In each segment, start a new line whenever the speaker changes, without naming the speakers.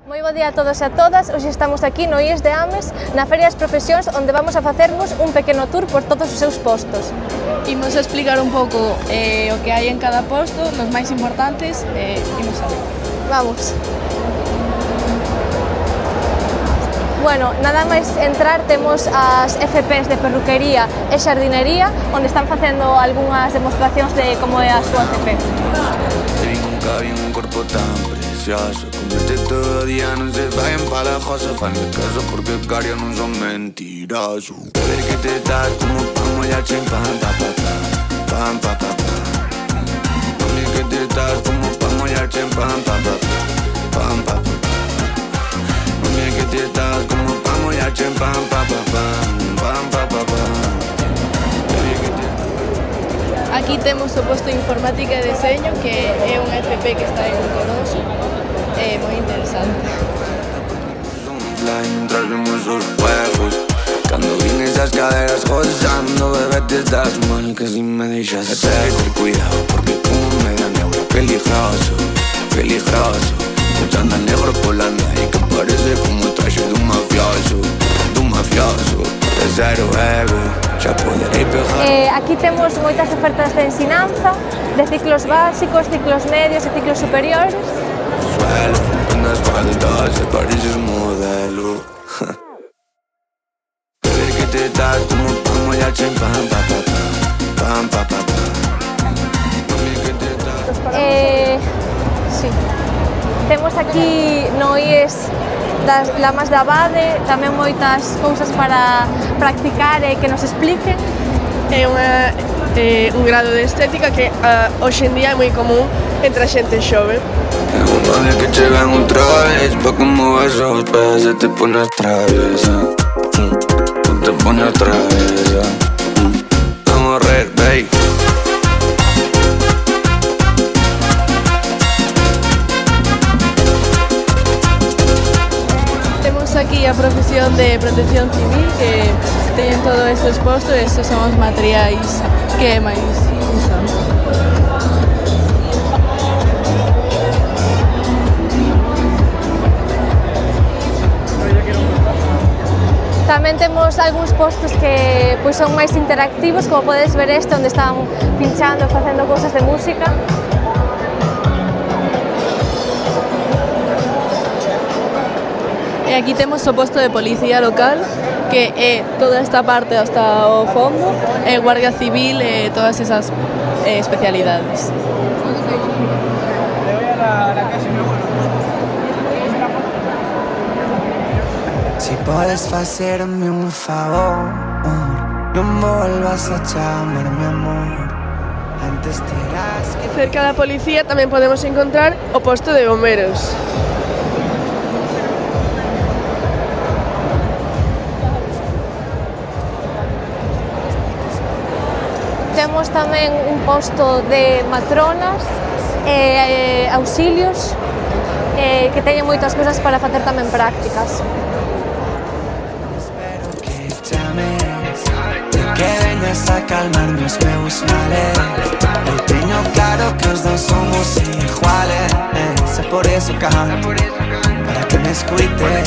Moi bo día a todos e a todas, hoxe estamos aquí no IES de Ames, na Feria das Profesións, onde vamos a facermos un pequeno tour por todos os seus postos.
Imos a explicar un pouco o que hai en cada posto, nos máis importantes, imos a ver.
Vamos. Bueno, nada máis entrar temos as FPs de perruquería e xardinería, onde están facendo algunhas demostracións de como é a súa FP.
Te vi nunca vi un corpo tan precioso. Comete todo día, non se vayan palajosos. Fan de caso porque cario non son mentirosos. Ver que te das como pan mollache en pan, pa pa pa. Pan pa pa pa. Mami que te das como pan mollache en pan, pa pa pa. Pan pa pa pa. Mami que te das como pan mollache en pan, pa pa pa. Pan pa pa pa.
Aquí temos o posto de informática e deseño, que é unha FP que está en Conoso, é moi interesante.
Mientras vemos sus juegos, cuando vi esas caderas gozando, bebé te das mal que si me dejas hacer cuidado, porque como me da neuro, peligroso, peligroso. Mucho anda negro por la nave que parece como el traje de un mafioso, de cero bebé, ya poderé pegar.
Aquí temos moitas ofertas de ensinanza, de ciclos básicos, ciclos medios e ciclos superiores.
Suelo, andas faltas, te pareces modelo. Ver que te das como pan mollache en pan, pa pa pa. Pan pa pa pa. Mami que te das.
Sí. Temos aquí no IES das Lamas de Abade, tamén moitas cousas para practicar e que nos expliquen.
É un grado de estética que hoxe en día é moi común entre a xente xove.
Una vez que llegan otra vez, pa' como vas a los pies, se te pones traviesa. Te pones traviesa. Vamos a reír, baby.
Temos aquí a profesión de protección civil, que teñen todo este exposto, e estes son os materiais que máis usan.
Tamén temos algúns postos que pois, son máis interactivos, como podes ver este, onde están pinchando e facendo cousas de música.
E aquí temos o posto de policía local, que é toda esta parte hasta o fondo, e Guardia Civil e todas esas especialidades.
Si puedes hacerme un favor, no vuelvas a llamarme amor. Antes dirás que...
Cerca da policía tamén podemos encontrar o posto de bomberos.
Temos tamén un posto de matronas e auxilios que teñen moitas cousas para facer tamén prácticas.
Espero que llames, que vengas a calmar mis meus males. Eu teño claro que os dos somos iguales, é por eso que para que me escuites,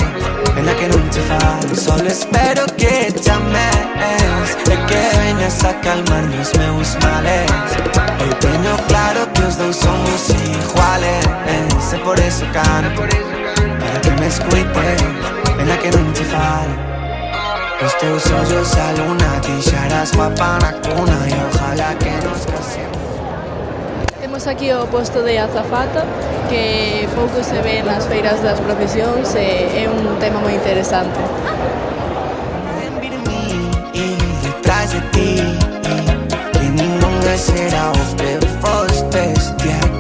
venga que non te falo. Solo espero que llames, que vengas a calmar mis meus males. Eu teño claro que os dous somos iguales, é por eso canto, para que me escuites, venga que non te falo. Os teus ollos a luna, ti xa eras guapa na cuna, e ojalá que nos casemos.
Temos aquí o posto de azafata, que pouco se ve nas feiras das profesións, e é un tema moi interesante.
Detrás de ti, que ningún será o que foste,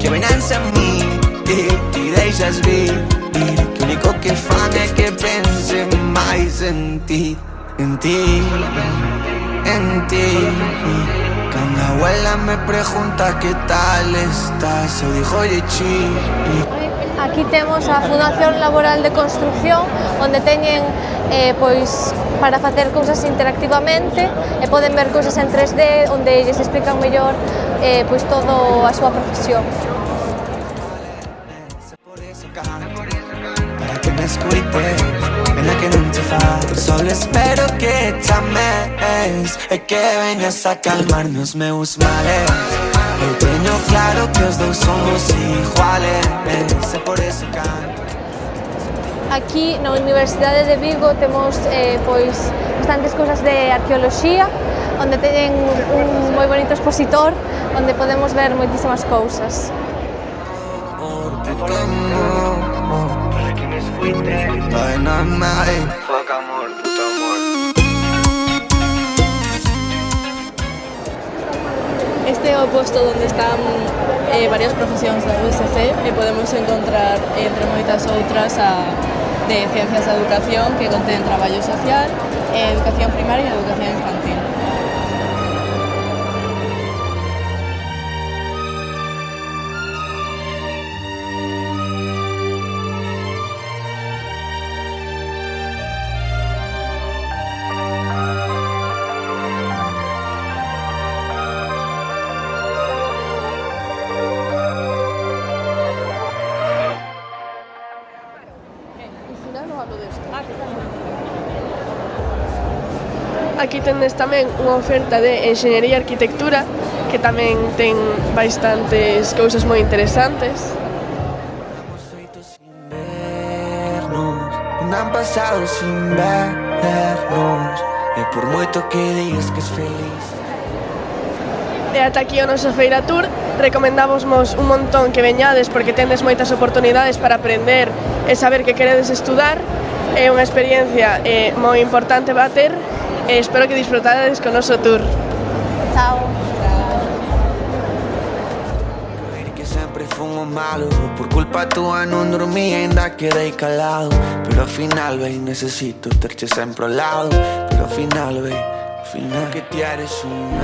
que venanse a mí, te deixas vir, que o único que fan é que pense máis en ti, en ti, en ti. Cuando abuela me pregunta qué tal estás, eu digo oye chi.
Aquí temos a Fundación Laboral de Construcción, onde teñen pois, para facer cousas interactivamente e poden ver cousas en 3D, onde lles explican mellor pois, todo a súa profesión.
Para que m'escuites, pena que non te fas. Solo espero que chames e que veñas a calmarme os meus males. Eu teño claro que os dous somos iguales, e por eso canto.
Aquí na Universidade de Vigo temos pois bastantes cousas de arqueoloxía, onde teñen un moi bonito expositor onde podemos ver moitísimas cousas.
Este é o posto onde están varias profesións da USC e podemos encontrar, entre moitas outras, de Ciencias da Educación, que contén traballo social, educación primaria e educación infantil.
Aquí tendes tamén unha oferta de Enxeñería e Arquitectura que tamén ten bastantes cousas moi interesantes.
Hemos feito sin vernos, non han pasado sin vernos, e por moito que digas que es feliz.
E ata aquí o noso Feira Tour. Recomendávosmos un montón que veñades porque tendes moitas oportunidades para aprender e saber que queredes estudar. É unha experiencia moi importante para ter e espero que disfrutades con o noso tour.
Chao.
Que sempre fun o malo, por culpa túa non dormí, ainda quedei calado. Pero ao final, vei, necesito terche sempre ao lado. Pero ao final, vei, ao final que ti eres un